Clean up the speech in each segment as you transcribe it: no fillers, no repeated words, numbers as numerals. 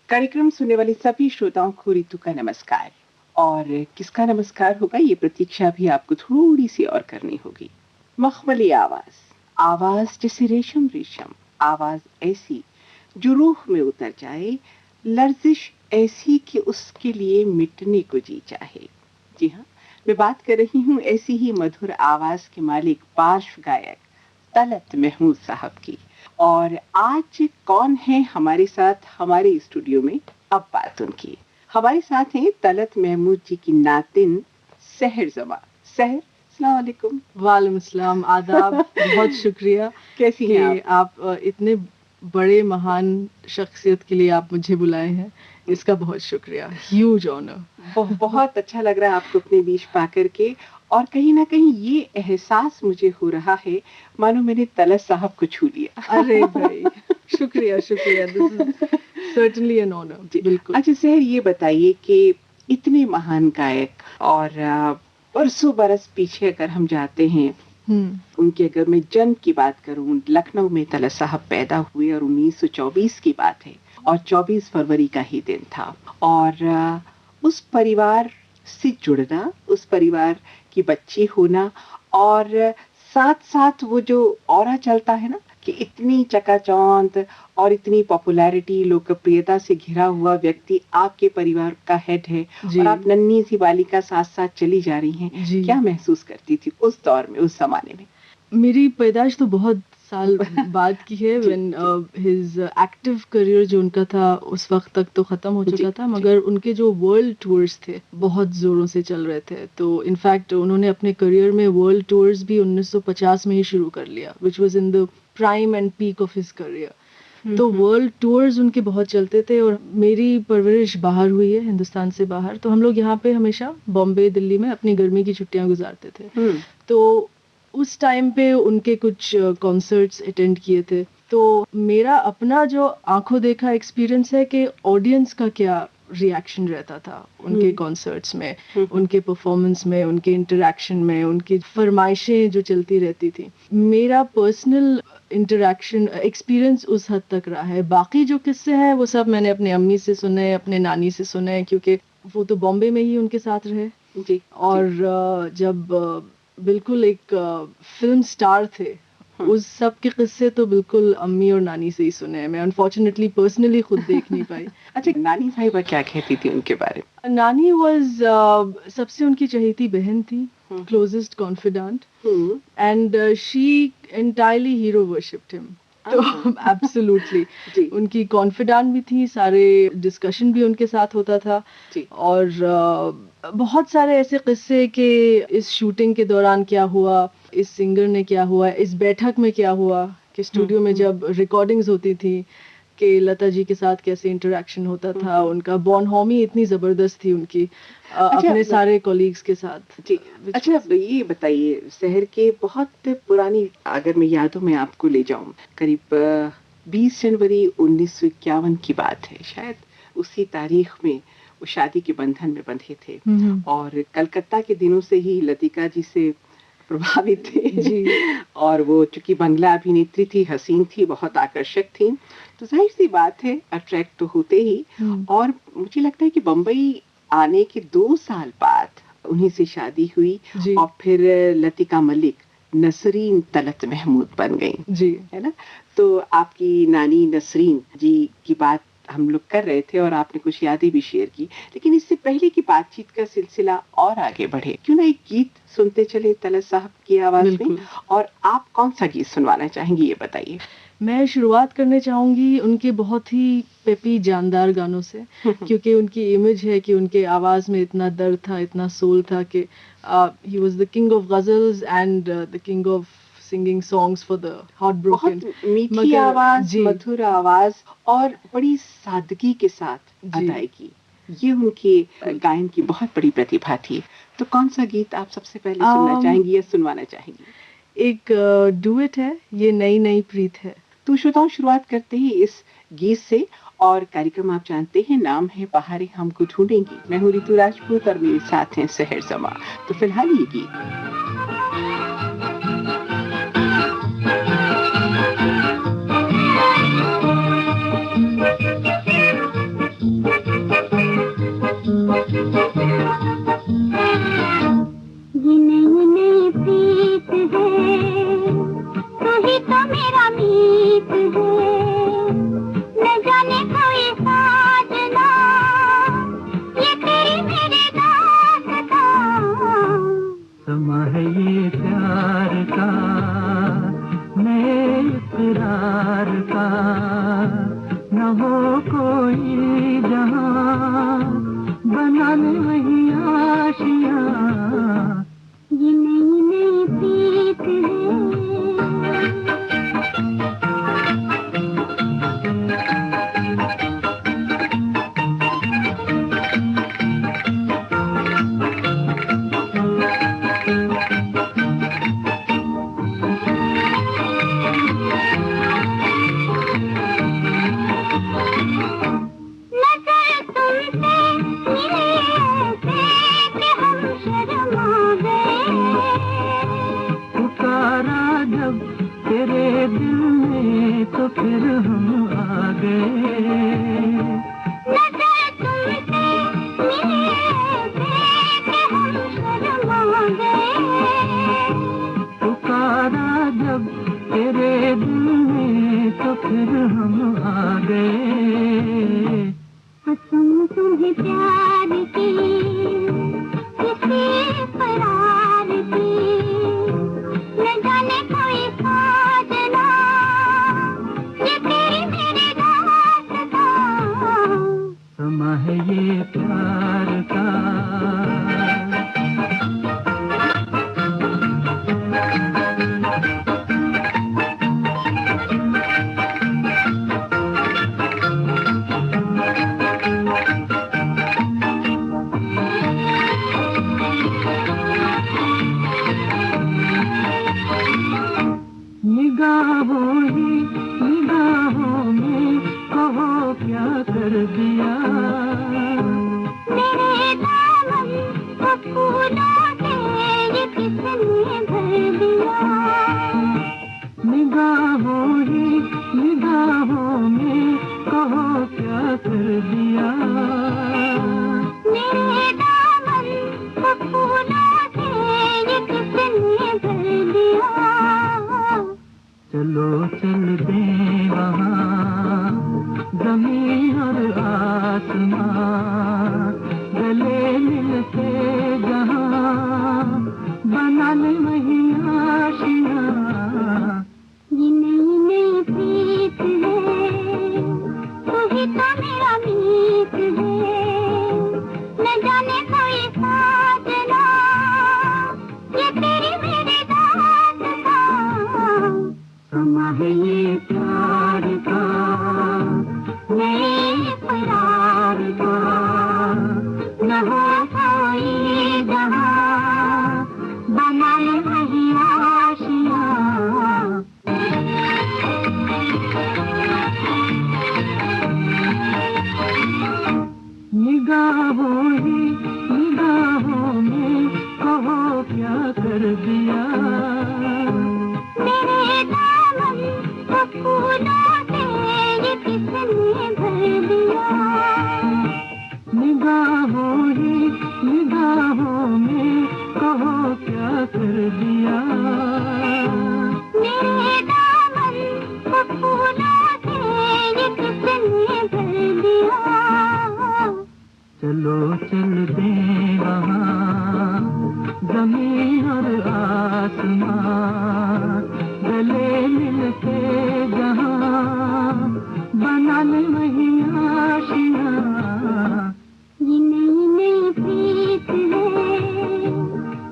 कार्यक्रम सुनने वाले सभी श्रोताओं को ऋतु का नमस्कार। और किसका नमस्कार होगा ये प्रतीक्षा भी आपको थोड़ी सी और करनी होगी। मखमली आवाज, आवाज जैसे रेशम रेशम, आवाज ऐसी जो रूह में उतर जाए, लर्जिश ऐसी कि उसके लिए मिटने को जी चाहे। जी हाँ, मैं बात कर रही हूँ ऐसी ही मधुर आवाज के मालिक पार्श्व गायक तलत महमूद साहब की। और आज कौन है हमारे साथ हमारे स्टूडियो में, अब बात उनकी। हमारे साथ हैं तलत महमूद जी की नातिन सहर जमा। सहर, अस्सलाम वालेकुम। वालेकुम अस्सलाम, आदाब। बहुत शुक्रिया कैसी कि हैं आप? आप इतने बड़े महान शख्सियत के लिए आप मुझे बुलाए हैं। इसका बहुत शुक्रिया, ह्यूज ऑनर। बहुत अच्छा लग रहा है आपको अपने बीच पाकर के। और कहीं ना कहीं ये एहसास मुझे हो रहा है मानो मैंने तलत साहब को छू लिया। अरे भाई, शुक्रिया शुक्रिया, this is certainly an honour. जी। बिल्कुल। अच्छा सहर, ये बताइए कि इतने महान गायक और बरसों बरस पीछे अगर हम जाते हैं, उनके अगर मैं जन्म की बात करूं, लखनऊ में तलत साहब पैदा हुए और 1924 की बात है और 24 फरवरी का ही दिन था। और उस परिवार से जुड़ना, उस परिवार की बच्ची होना, और साथ साथ वो जो ऑरा चलता है ना कि इतनी चकाचौंध और इतनी पॉपुलैरिटी, लोकप्रियता से घिरा हुआ व्यक्ति आपके परिवार का हेड है जी और आप नन्ही सी बालिका साथ साथ चली जा रही हैं। जी। क्या महसूस करती थी उस दौर में, उस जमाने में? मेरी पैदाइश तो बहुत साल बाद की है। जी, व्हेन जी, हिज एक्टिव करियर जो उनका था उस वक्त तक तो ख़त्म हो जी, चुका था, जी। मगर उनके जो वर्ल्ड टूर्स थे बहुत ज़ोरों से चल रहे थे। तो इनफैक्ट उन्होंने अपने करियर में वर्ल्ड टूर्स भी 1950 में ही शुरू कर लिया, which was in the prime and peak of his career. तो वर्ल्ड टूर्स उनके बहुत चलते थे। और मेरी परवरिश बाहर हुई है, हिंदुस्तान से बाहर। तो हम लोग यहाँ पे हमेशा बॉम्बे, दिल्ली में अपनी गर्मी की छुट्टियाँ गुजारते थे। तो उस टाइम पे उनके कुछ कॉन्सर्ट्स अटेंड किए थे। तो मेरा अपना जो आंखों देखा एक्सपीरियंस है कि ऑडियंस का क्या रिएक्शन रहता था उनके कॉन्सर्ट्स में, उनके परफॉर्मेंस में, उनके इंटरेक्शन में, उनकी फरमाइशें जो चलती रहती थी। मेरा पर्सनल इंटरेक्शन एक्सपीरियंस उस हद तक रहा है। बाकी जो किस्से हैं वो सब मैंने अपनी अम्मी से सुने, अपने नानी से सुने, क्योंकि वो तो बॉम्बे में ही उनके साथ रहे। जी, और जब बिल्कुल एक फिल्म स्टार थे, उस सब के किस्से तो बिल्कुल अम्मी और नानी से ही सुने हैं। मैं अनफॉर्चुनेटली पर्सनली खुद देख नहीं पाई। अच्छा, नानी साहिबा क्या कहती थी उनके बारे नानी वाज सबसे उनकी चहेती बहन थी, में? Closest confident, hmm. And she entirely hero worshipped him. तो एब्सोल्युटली जी, उनकी कॉन्फिडेंट भी थी, सारे डिस्कशन भी उनके साथ होता था। जी। और बहुत सारे ऐसे किस्से कि इस शूटिंग के दौरान क्या हुआ, इस सिंगर ने क्या हुआ, इस बैठक में क्या हुआ, कि स्टूडियो में जब रिकॉर्डिंग्स होती थी कि लता जी के साथ कैसे इंटरेक्शन होता था। उनका बॉनहोमी इतनी ज़बरदस्त थी उनकी अच्छा, अपने सारे कॉलीग्स के साथ। जी। अच्छा, अब ये बताइए, शहर के बहुत पुरानी अगर मैं यादों में आपको ले जाऊं, करीब 20 जनवरी 1951 की बात है शायद। उसी तारीख में वो शादी के बंधन में बंधे थे और कलकत्ता के दिनों से ही लतिका जी से प्रभावित थे। जी और वो चूंकि बंगला अभिनेत्री थी, हसीन थी, बहुत आकर्षक थी, तो जाहिर सी बात है अट्रैक्ट तो होते ही। और मुझे लगता है कि बम्बई आने के 2 साल बाद उन्हीं से शादी हुई जी और फिर लतिका मलिक नसरीन तलत महमूद बन गई, जी। है ना? तो आपकी नानी नसरीन जी की बात हम लोग कर रहे थे और आपने कुछ यादें भी शेयर की, लेकिन इससे पहले की बातचीत का सिलसिला और आगे बढ़े, क्यों ना एक गीत सुनते चले तलत साहब की आवाज में। बिल्कुल। और आप कौन सा गीत सुनवाना चाहेंगी ये बताइए? मैं शुरुआत करना चाहूँगी उनके बहुत ही पेपी जानदार गानों से, क्योंकि उनकी इमेज है कि उनके आवाज़ में इतना दर्द था, इतना सोल था कि he was the king of ghazals and the king of singing songs for the heart बहुत ब्रोकन। मीठी मगर आवाज, जी मधुर आवाज और बड़ी सादगी के साथ जी अदायगी, ये उनकी गायन की बहुत बड़ी प्रतिभा थी। तो कौन सा गीत आप सबसे पहले सुनना um, चाहेंगी या सुनवाना चाहेंगी? एक डुएट है, ये नई नई प्रीत है। तो श्रोताओं, शुरुआत करते हैं इस गीत से। और कार्यक्रम आप जानते हैं, नाम है बहारें हमको ढूंढेंगी। मैं हूँ ऋतु राजपूत और मेरे साथ हैं सहर जमा। तो फिलहाल ये गीत। कोई जहां बना ले वही आशियां, ये नई नई प्रीत तो फिर हम आ गए। पुकारा जब तेरे दिल में तो फिर हम आ गए। कसम तुम्हें प्यार की किसी करार की, न जाने कोई साजना ये तेरी मेरी दास्तां, समा है ये प्यार का। निगाहों में कहो क्या कर दिया, मेरे दामन को फूलों से ये किसने भर दिया। निगाहों में कहो क्या कर दिया, मेरे दामन को फूलों से ये किसने भर दिया। चलो चल दे वहाँ ज़मीन और आसमां, गले मिलके जहाँ बना ले वही आशियाँ। ये नई नई प्रीत है, तू ही तो मेरा मीत है, न जाने कोई साजना ये तेरी मेरी दास्तां, समा है ये प्यार का, नए प्यार का। न हो कोई जहां बना ले वही आशियां। निगाहों में कहो क्या कर दिया, मेरे दामन को फूलों से ये किसने भर दिया। निगाहों में कहो क्या कर दिया, मेरे दामन को फूलों से ये किसने भर दिया। चलो चल दे वहाँ ज़मीन और आसमां, गले मिलके जहाँ बना ले वही आशियाँ। ये नई नई प्रीत है,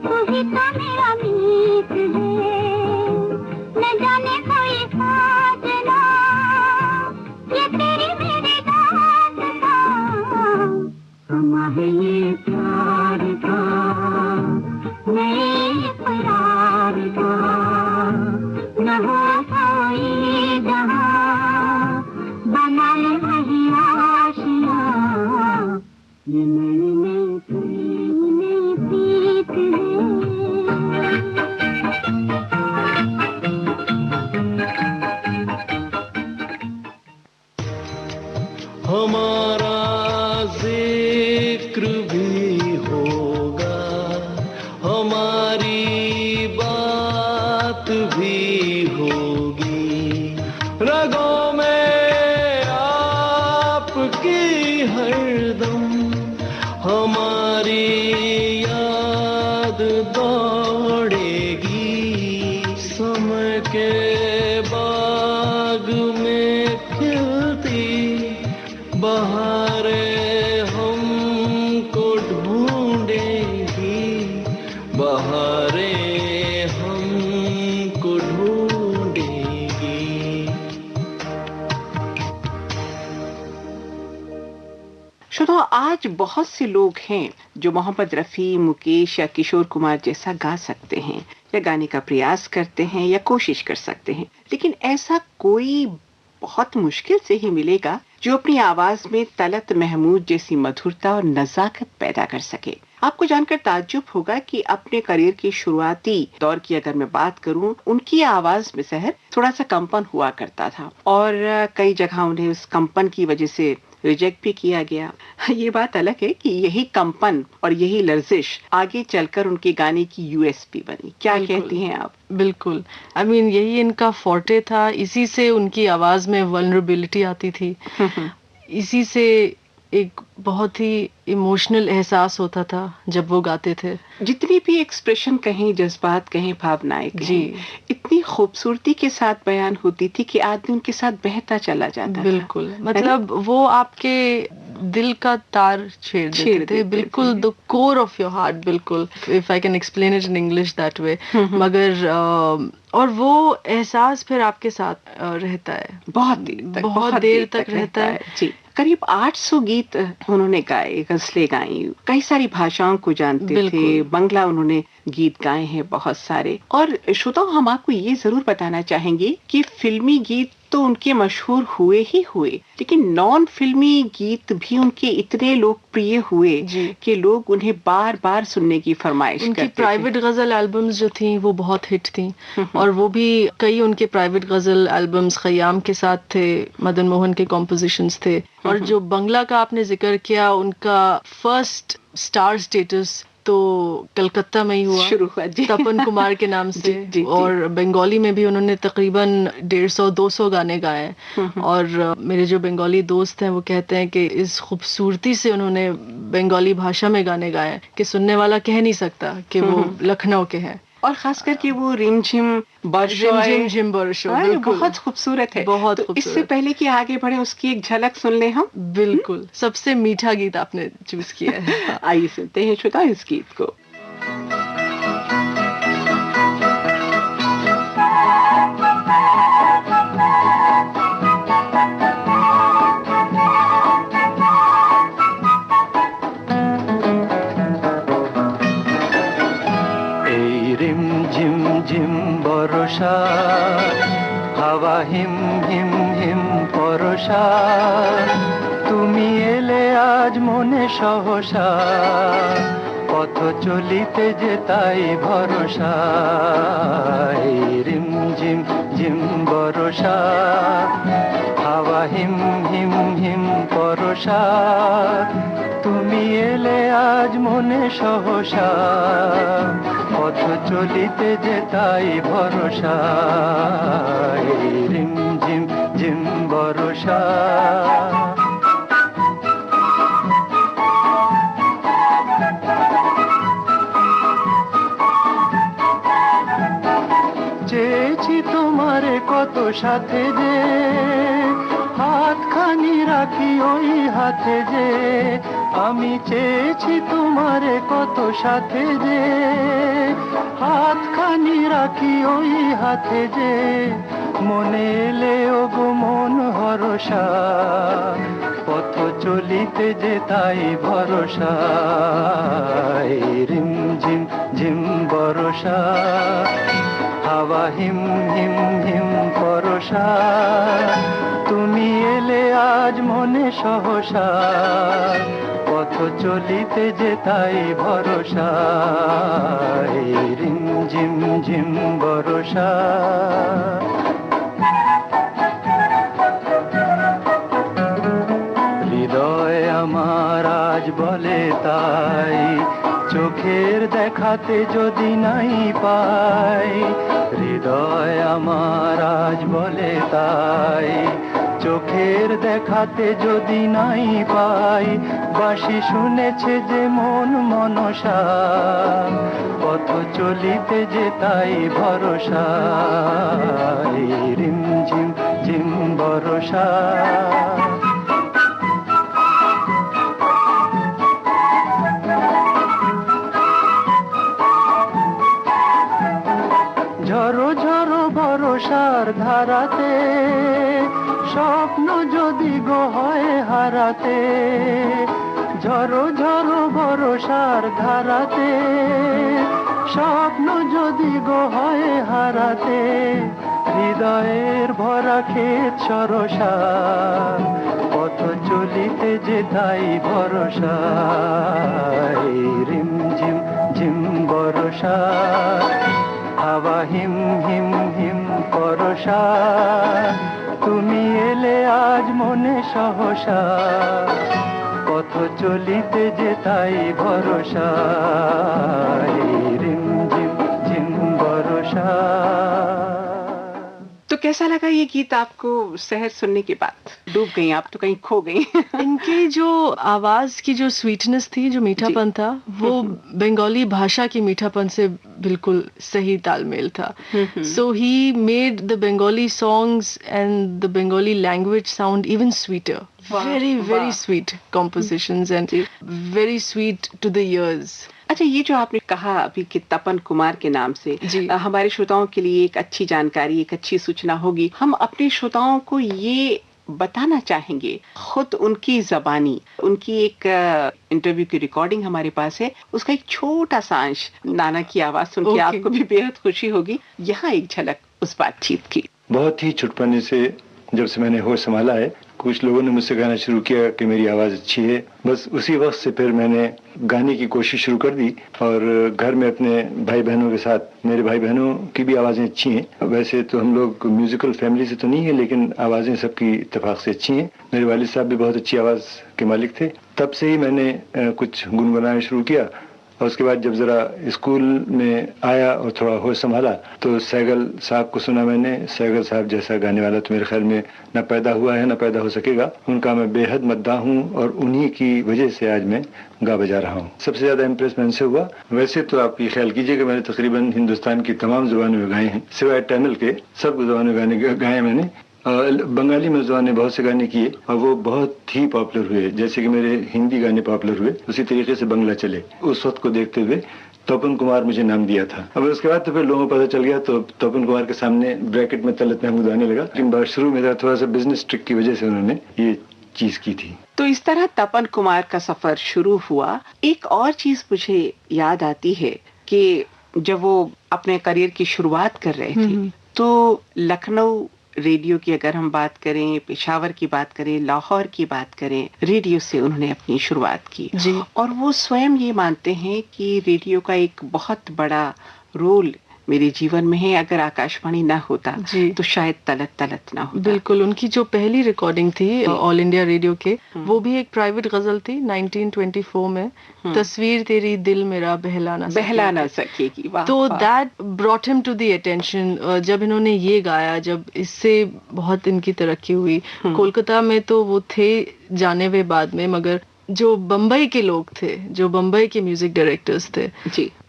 तू ही तो मेरा मीत है, न जाने कोई साजना ये तेरी मेरी दास्तां, समा है ये प्यार का, नए प्यार का। न हो कोई जहां बना ले वही आशियाँ। ये नई नई प्रीत है। हमारा जिक्र भी होगा, हमारी बात भी होगी, रगों में आपकी हरदम हमारी याद दौड़ेगी। समय के बाग में खिलती बहारें हमको ढूंढेगी, बहारें हमको ढूंढेगी। श्रोताओ, आज बहुत से लोग हैं जो मोहम्मद रफ़ी, मुकेश या किशोर कुमार जैसा गा सकते हैं या गाने का प्रयास करते हैं या कोशिश कर सकते हैं, लेकिन ऐसा कोई बहुत मुश्किल से ही मिलेगा जो अपनी आवाज में तलत महमूद जैसी मधुरता और नजाकत पैदा कर सके। आपको जानकर ताज्जुब होगा कि अपने करियर के शुरुआती दौर की अगर मैं बात करूं, उनकी आवाज में सहर थोड़ा सा कंपन हुआ करता था और कई जगह उन्हें उस कंपन की वजह से रिजेक्ट भी किया गया। ये बात अलग है कि यही कंपन और यही लर्जिश आगे चलकर उनके गाने की यूएसपी बनी। क्या कहती हैं आप? बिल्कुल, आई मीन यही इनका फोर्टे था, इसी से उनकी आवाज में वल्नरेबिलिटी आती थी, इसी से एक बहुत ही इमोशनल एहसास होता था जब वो गाते थे। जितनी भी एक्सप्रेशन कहें, जज्बात कहें, भावनाएं कहें, इतनी खूबसूरती के साथ बयान होती थी कि आदमी उनके साथ बहता चला जाता था। बिल्कुल, मतलब वो आपके दिल का तार छेड़ देते थे, बिल्कुल the core of your heart, बिल्कुल, if I can explain it in English that way. मगर और वो एहसास फिर आपके साथ रहता है, बहुत देर तक रहता है। जी, करीब 800 गीत उन्होंने गाए, गजलें गाई, कई सारी भाषाओं को जानते थे, बंगला उन्होंने गीत गाए हैं बहुत सारे। और श्रोताओं, हम आपको ये जरूर बताना चाहेंगे कि फिल्मी गीत तो उनके मशहूर हुए ही हुए, लेकिन नॉन फिल्मी गीत भी उनके इतने लोकप्रिय हुए कि लोग उन्हें बार बार सुनने की फरमाइश करते थे। उनकी प्राइवेट गजल एल्बम्स जो थी वो बहुत हिट थी, और वो भी कई उनके प्राइवेट गजल एल्बम्स खयाम के साथ थे, मदन मोहन के कॉम्पोजिशंस थे। और जो बंगला का आपने जिक्र किया, उनका फर्स्ट स्टार स्टेटस तो कलकत्ता में ही शुरू हुआ तपन कुमार के नाम से। जी। और बंगाली में भी उन्होंने तकरीबन 150-200 गाने गाए। और मेरे जो बंगाली दोस्त हैं वो कहते हैं कि इस खूबसूरती से उन्होंने बंगाली भाषा में गाने गाए कि सुनने वाला कह नहीं सकता कि वो लखनऊ के हैं। और खास करके वो रिमझिम बरसो बहुत खूबसूरत है, बहुत तो इससे पहले कि आगे बढ़े उसकी एक झलक सुन ले हम। बिल्कुल, सबसे मीठा गीत आपने चूज किया है। आइए सुनते हैं श्रोता इस गीत को। বর্ষা হাওয়া হিম হিম হিম পরশা, তুমি এলে আজ মনে সহসা, পথ চলিতে যে তাই ভরসা। রিম ঝিম ঝিম বর্ষা হাওয়া হিম হিম হিম পরশা, তুমি এলে আজ মনে সহসা, পথ চলিতে যে তাই ভরসা। রিম ঝিম ঝিম বর্ষা। চেয়েছি তোমারে কত সাথে যে, হাতখানি রাখি ওই হাতে যে, আমি চেয়েছি তোমারে কত সাথে যে, হাতখানি রাখি ওই হাতে যে, মনে এলে ওগো মন হরসা, পথ চলিতে যে তাই ভরসা। রিম ঝিম ঝিম বর্ষা হাওয়া হিম হিম হিম পরশা, তুমি এলে আজ মনে সহসা, পথ চলিতে যে তাই ভরসা। রিম ঝিম ঝিম বর্ষা। হৃদয় আমার আজ বলে তাই, চোখের দেখাতে যদি নাই পাই, হৃদয় আমার আজ বলে তাই, চোখের দেখাতে যদি নাই পাই, বাঁশি শুনেছে যে মন মনসা, পথ চলিতে যে তাই ভরসা। রিম ঝিম ঝিম বর্ষা। ঝরো ঝরো বরষার ধারাতে স্বপ্ন যদি গো হয় হারাতে হৃদয়ের ভরা ক্ষেত সরসা পথ চলিতে যে তাই ভরসা রিমঝিম ঝিম বরষা হাওয়া হিম হিম হিম পরশা তুমি এলে আজ মনে সহসা পথ চলিতে যে তাই ভরসা রিমঝিম ঝিম বরষা। तो कैसा लगा ये गीत आपको शहर सुनने के बाद? डूब गई आप तो, कहीं खो गई? इनकी जो आवाज की जो स्वीटनेस थी, जो मीठापन था, वो बंगाली भाषा की मीठापन से बिल्कुल सही तालमेल था. So he made the Bengali songs and the Bengali language sound even sweeter. Very sweet compositions and very sweet to the ears. अच्छा, ये जो आपने कहा अभी कि तपन कुमार के नाम से, हमारे श्रोताओं के लिए एक अच्छी जानकारी, एक अच्छी सूचना होगी. हम अपने श्रोताओं को ये बताना चाहेंगे, खुद उनकी जबानी, उनकी एक इंटरव्यू की रिकॉर्डिंग हमारे पास है, उसका एक छोटा सा अंश, नाना की आवाज सुन के आपको भी बेहद खुशी होगी. यहाँ एक झलक उस बातचीत की. बहुत ही छुटपने से जब से मैंने होश संभाला है, कुछ लोगों ने मुझसे कहना शुरू किया कि मेरी आवाज़ अच्छी है. बस उसी वक्त से फिर मैंने गाने की कोशिश शुरू कर दी और घर में अपने भाई बहनों के साथ, मेरे भाई बहनों की भी आवाज़ें अच्छी हैं. वैसे तो हम लोग म्यूजिकल फैमिली से तो नहीं है, लेकिन आवाज़ें सबकी इत्तेफाक से अच्छी हैं. मेरे वालिद साहब भी बहुत अच्छी आवाज़ के मालिक थे. तब से ही मैंने कुछ गुनगुनाना शुरू किया और उसके बाद जब ज़रा स्कूल में आया और थोड़ा होश संभाला तो सैगल साहब को सुना मैंने. सैगल साहब जैसा गाने वाला तो मेरे ख्याल में न पैदा हुआ है, न पैदा हो सकेगा. उनका मैं बेहद मद्दाह हूँ और उन्हीं की वजह से आज मैं गा बजा रहा हूँ. सबसे ज़्यादा इम्प्रेस मैं इनसे हुआ. वैसे तो आप ये ख्याल कीजिए कि मैंने तकरीबन हिंदुस्तान की तमाम ज़ुबानों में गाए हैं, सिवाय तमिल के सब ज़ुबानों में गाने गाए मैंने. बंगाली में ज़ुबान ने बहुत से गाने किए और वो बहुत ही पॉपुलर हुए. जैसे कि मेरे हिंदी गाने पॉपुलर हुए, उसी तरीके से बंगला चले. उस वक्त को देखते हुए तपन कुमार मुझे नाम दिया था. अब उसके बाद तो फिर लोगों को पता चल गया तो तपन कुमार के सामने ब्रैकेट में तलत महमूद आने लगा. लेकिन शुरू में थोड़ा सा बिजनेस ट्रिक की वजह से उन्होंने ये चीज की थी. तो इस तरह तपन कुमार का सफर शुरू हुआ. एक और चीज मुझे याद आती है कि जब वो अपने करियर की शुरुआत कर रहे थे तो लखनऊ रेडियो की अगर हम बात करें, पेशावर की बात करें, लाहौर की बात करें, रेडियो से उन्होंने अपनी शुरुआत की. और वो स्वयं ये मानते हैं कि रेडियो का एक बहुत बड़ा रोल मेरे जीवन में है. अगर आकाशवाणी ना होता तो शायद तलत ना होता. बिल्कुल. उनकी जो पहली रिकॉर्डिंग थी ऑल इंडिया रेडियो के, वो भी एक प्राइवेट गजल थी 1924 में, तस्वीर तेरी दिल मेरा बहला ना सकेगी. तो that brought him to the attention. जब इन्होंने ये गाया, जब इससे बहुत इनकी तरक्की हुई. कोलकाता में तो वो थे जाने हुए बाद में, मगर जो बम्बई के लोग थे, जो बम्बई के म्यूजिक डायरेक्टर्स थे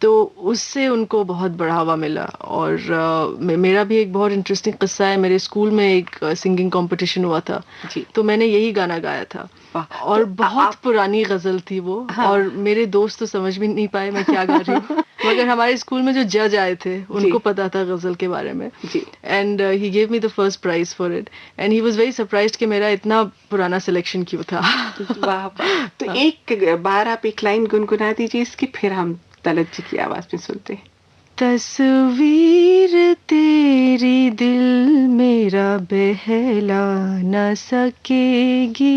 तो उससे उनको बहुत बढ़ावा मिला. और मेरा भी एक बहुत इंटरेस्टिंग किस्सा है. मेरे स्कूल में एक सिंगिंग कंपटीशन हुआ था तो मैंने यही गाना गाया था और बहुत पुरानी गजल थी वो. और मेरे दोस्त तो समझ भी नहीं पाए मैं क्या गा रही हूँ, मगर हमारे स्कूल में जो जज आए थे उनको पता था गजल के बारे में. And he gave me the first prize for it and he was very surprised कि मेरा इतना पुराना सिलेक्शन क्यों था. वाह. तो एक बार आप एक लाइन गुनगुना दीजिए इसकी, फिर हम तलत जी की आवाज में सुनते हैं. तस्वीर तेरी दिल मेरा बहला न सकेगी,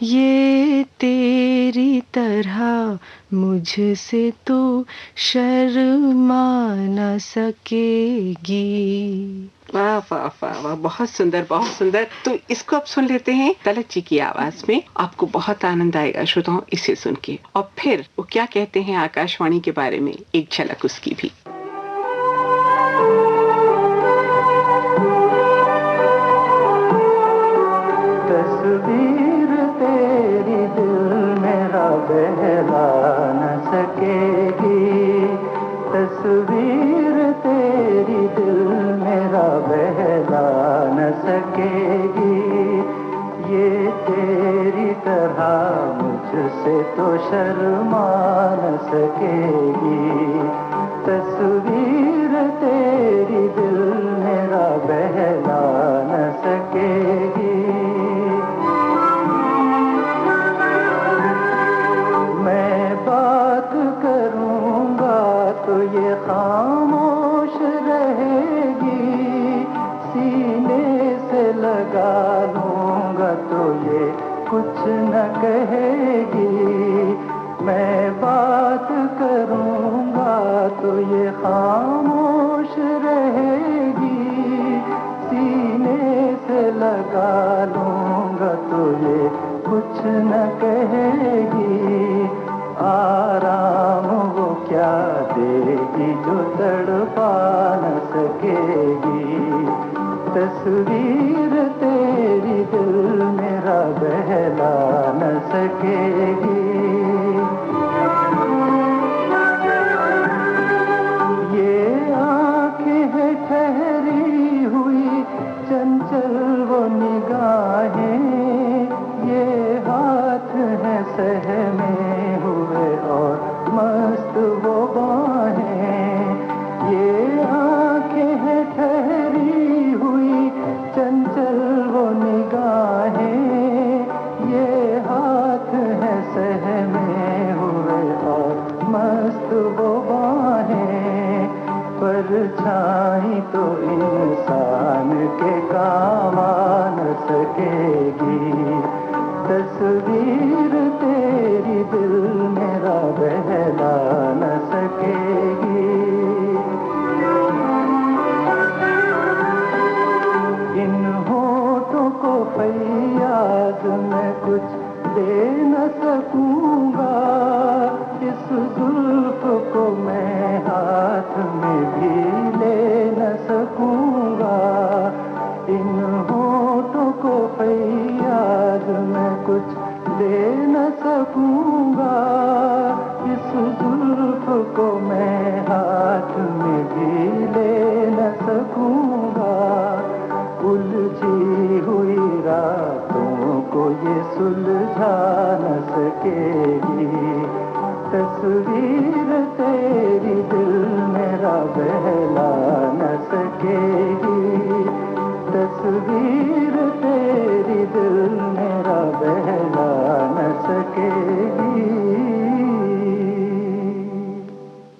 ये तेरी तरह मुझसे तो शर्मा न सकेगी. वाह वाह वाह वाह, बहुत सुंदर, बहुत सुंदर. तो इसको अब सुन लेते हैं तलत जी की आवाज में. आपको बहुत आनंद आएगा श्रोताओं इसे सुन के. और फिर वो क्या कहते हैं आकाशवाणी के बारे में, एक झलक उसकी भी. तस्वीर तेरी दिल मेरा बहला न सकेगी, तस्वीर तेरी दिल मेरा बहला न सकेगी, ये तेरी तरह मुझसे तो शर्मा न सकेगी, तस्वीर तेरी दिल मेरा बहला न सकेगी. कुछ न कहेगी, मैं बात करूँगा तो ये खामोश रहेगी, सीने से लगा लूँगा तो ये कुछ न कहेगी, आराम वो क्या देगी जो तड़पा न सकेगी, तस्वीर तेरी दिल मेरा बहला न सकेगी। ये आँखें हैं ठहरी हुई चंचल वो निगाहें, ये हाथ हैं सहमे हुए और मस्त वो बाहें, ये आँखें हैं ठहरी हुई चंचल वो निगाहें, ये हाथ हैं सहमे हुए और मस्त वो बाहें, परछाई तो इंसान के काम आ न सकेगी, तस्वीर तेरी दिल मेरा बहला न सकेगी। इन होठों को फैयाद मैं कुछ दे न सकूंगा, इस जुल्फ को मैं हाथ में भी ले न सकूंगा, इन होठों को फैयाद मैं कुछ दे न सकूंगा, इस जुल्फ को मैं हाथ में भी ले न सकूंगा, उलझी हुई रातों को ये सुलझा न सकेगी, तस्वीर तेरी दिल मेरा बहला न सकेगी, तस्वीर तेरी दिल मेरा बहला न सकेगी।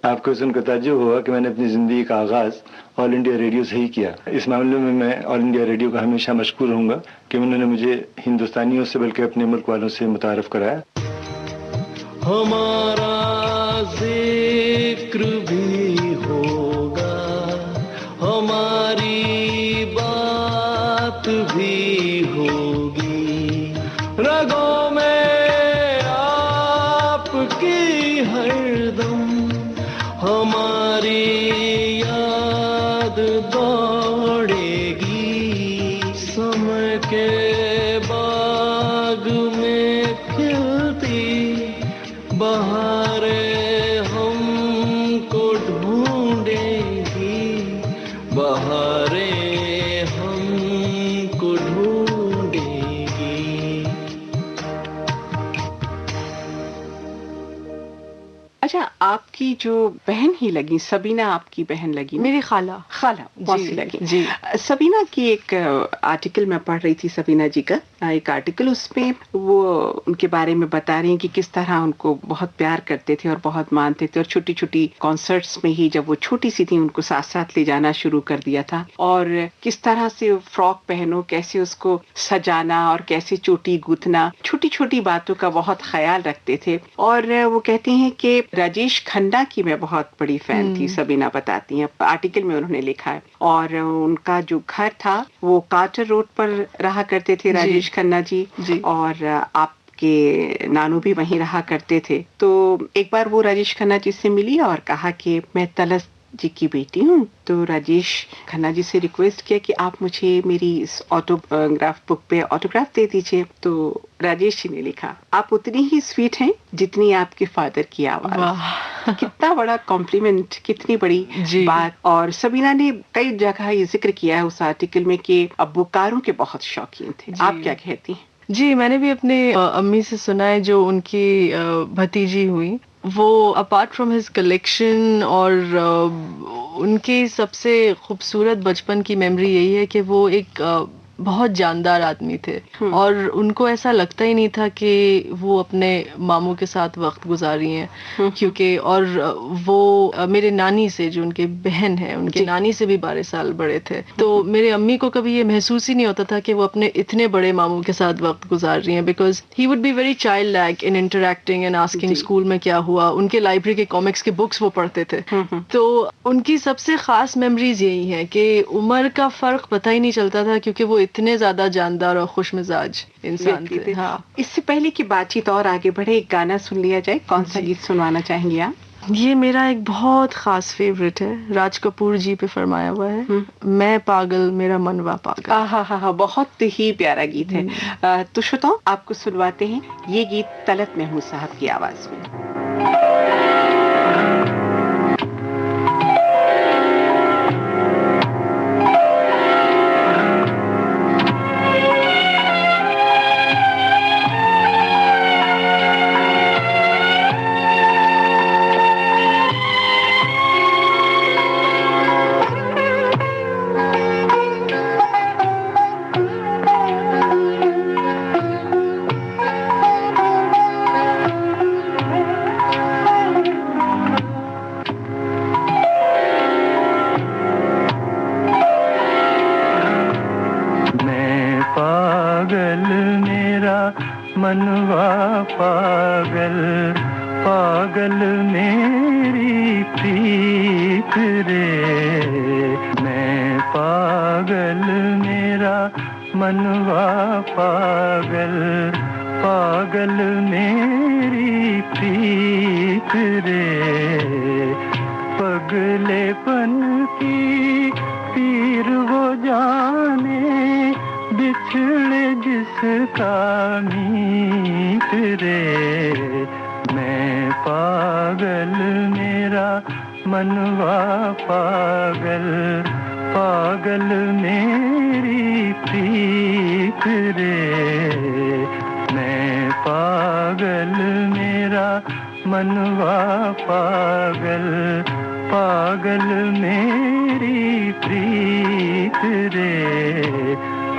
आपको सुनकर ताज्जुब हुआ कि मैंने अपनी जिंदगी का आगाज ऑल इंडिया रेडियो से ही किया। इस मामले में मैं ऑल इंडिया रेडियो का हमेशा मशकूर रहूंगा कि उन्होंने मुझे हिंदुस्तानियों से बल्कि अपने मुल्क वालों से मुतारफ कराया। हमारा जिक्र भी होगा, हमारी बात भी होगी, रगों में आपकी हरदम हमारी याद दौड़ेगी, समय के बाग में खिलती बहारें हमको ढूंढेगी, बहारें हमको ढूंढेगी। अच्छा, आपकी जो बहन ही लगी, सबीना आपकी बहन लगी ना? मेरी खाला। खाला मौसी लगी जी। सबीना की एक आर्टिकल मैं पढ़ रही थी, सबीना जी का एक आर्टिकल, उसमें वो उनके बारे में बता रही हैं कि किस तरह उनको बहुत प्यार करते थे और बहुत मानते थे, और छोटी छोटी कॉन्सर्ट्स में ही जब वो छोटी सी थी उनको साथ साथ ले जाना शुरू कर दिया था, और किस तरह से फ्रॉक पहनो, कैसे उसको सजाना और कैसे चोटी गूंथना, छोटी छोटी बातों का बहुत ख्याल रखते थे। और वो कहती हैं कि राजेश खन्ना की मैं बहुत बड़ी फैन थी, सबीना बताती हैं, आर्टिकल में उन्होंने लिखा है। और उनका जो घर था वो कार्टर रोड पर रहा करते थे राजेश खन्ना जी, और आपके नानू भी वहीं रहा करते थे। तो एक बार वो राजेश खन्ना जी से मिली और कहा कि मैं तलस जी की बेटी हूँ। तो राजेश खन्ना जी से रिक्वेस्ट किया कि आप मुझे मेरी इस ऑटोग्राफ बुक पे ऑटोग्राफ दे दीजिए। तो राजेश जी ने लिखा, आप उतनी ही स्वीट हैं जितनी आपके फादर की आवाज। कितना बड़ा कॉम्प्लीमेंट, कितनी बड़ी बात। और सबीना ने कई जगह ये जिक्र किया है उस आर्टिकल में कि अब्बूकारों के बहुत शौकीन थे। आप क्या कहती हैं? जी, मैंने भी अपने अम्मी से सुना है, जो उनकी भतीजी हुई, वो अपार्ट फ्रॉम हिज कलेक्शन और उनकी सबसे खूबसूरत बचपन की मेमोरी यही है कि वो एक बहुत जानदार आदमी थे और उनको ऐसा लगता ही नहीं था कि वो अपने मामू के साथ वक्त गुजारी हैं क्योंकि और वो मेरे नानी से जो उनके बहन है उनके नानी से भी 12 साल बड़े थे, तो मेरे अम्मी को कभी ये महसूस ही नहीं होता था कि वो अपने इतने बड़े मामू के साथ वक्त गुजार रही हैं, because he would be very child like in interacting and asking school में क्या हुआ। उनके लाइब्रेरी के कॉमिक्स के बुक्स वो पढ़ते थे। तो उनकी सबसे खास मेमोरीज यही है कि उम्र का फर्क पता ही नहीं चलता था क्योंकि वो इतने ज्यादा जानदार और खुश मिजाज इंसान थे। हाँ, इससे पहले की बातचीत और आगे बढ़े, एक गाना सुन लिया जाए। कौन सा गीत सुनवाना चाहेंगे आप? ये मेरा एक बहुत खास फेवरेट है, राज कपूर जी पे फरमाया हुआ है, मैं पागल मेरा मनवा पागल। हाँ, बहुत ही प्यारा गीत है। तो श्रोताओं, आपको सुनवाते हैं ये गीत तलत महमूद साहब की आवाज में। मनवा पागल पागल मेरी प्रीत रे, मैं पागल मेरा मनवा पागल पागल मेरी प्रीत रे, पगलेपन की पीर वो जाने बिछड़े जिसका मीत रे, मैं पागल मेरा मनवा पागल पागल मेरी प्रीत रे, मैं पागल मेरा मनवा पागल पागल मेरी प्रीत रे,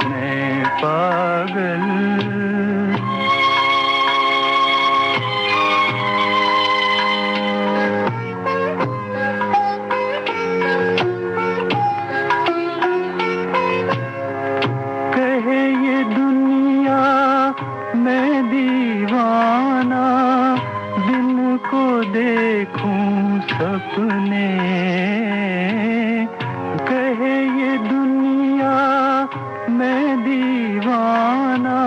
मैं पागल। कहे ये दुनिया मैं दीवाना, दिन को देखूं सपने, कहे ये दुनिया मैं दीवाना,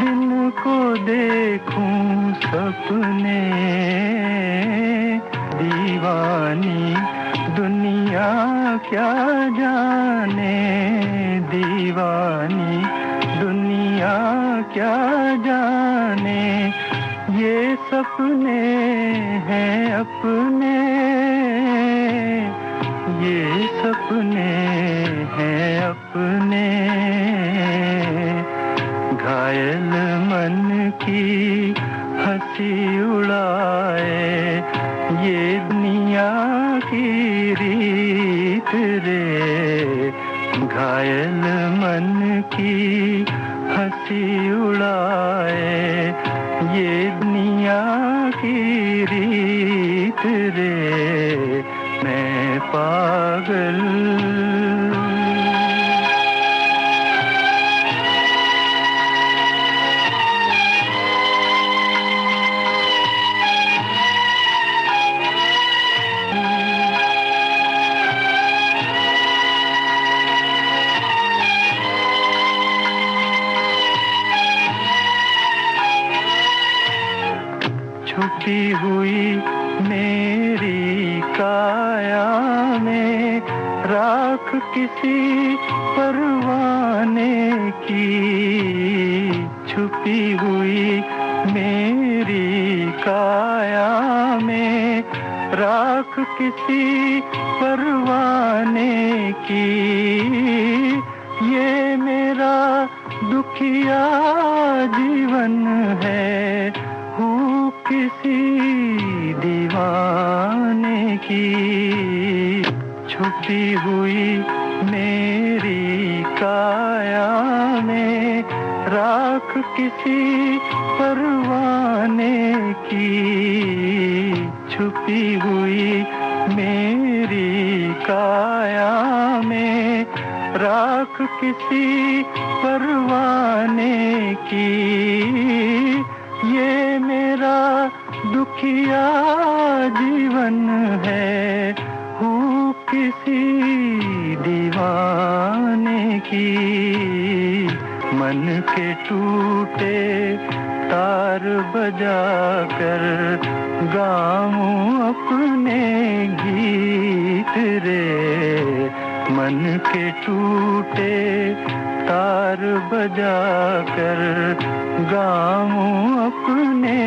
दिन को देखूं सपने, दीवानी दुनिया क्या जाने, दीवानी दुनिया क्या जाने, ये सपने हैं अपने, ये सपने हैं अपने, घायल मन की हंसी उड़ाए ये दुनिया की रीत रे, घायल मन की हंसी उड़ाए ये दुनिया की रीत रे, मैं पागल। छुपी हुई मेरी काया में राख किसी परवाने की, छुपी हुई मेरी काया में राख किसी परवाने की, ये मेरा दुखिया जीवन है, हूँ किसी दीवाने की, छुपी हुई मेरी काया किसी परवाने की छुपी हुई मेरी काया में, राख किसी परवाने की ये मेरा दुखिया जीवन है, हूँ किसी दीवाने की। मन के टूटे तार बजा कर गाऊं अपने गीत रे, मन के टूटे तार बजा कर गाऊं अपने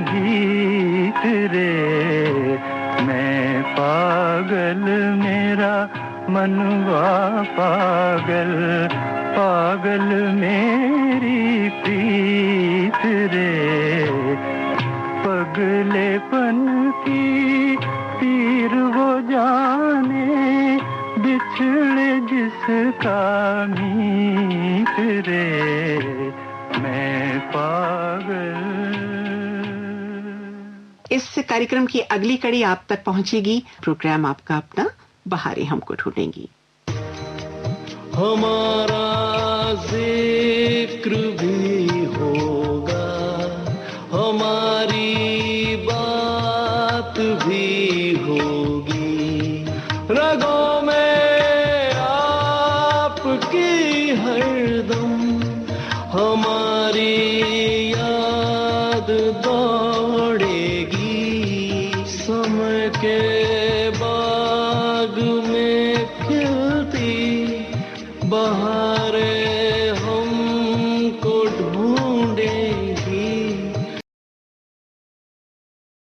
गीत रे। मैं पागल मेरा मनवा पागल, पागल मेरी प्रीत रे। पगलेपन की पीर वो जाने, बिछड़े जिसका मीत रे। मैं पागल। इस कार्यक्रम की अगली कड़ी आप तक पहुंचेगी। प्रोग्राम आपका अपना बहारें हमको ढूंढेंगी। हमारा जिक्र भी होगा, हमारी बात भी होगी, रगों में आपकी हरदम हमारी याद दो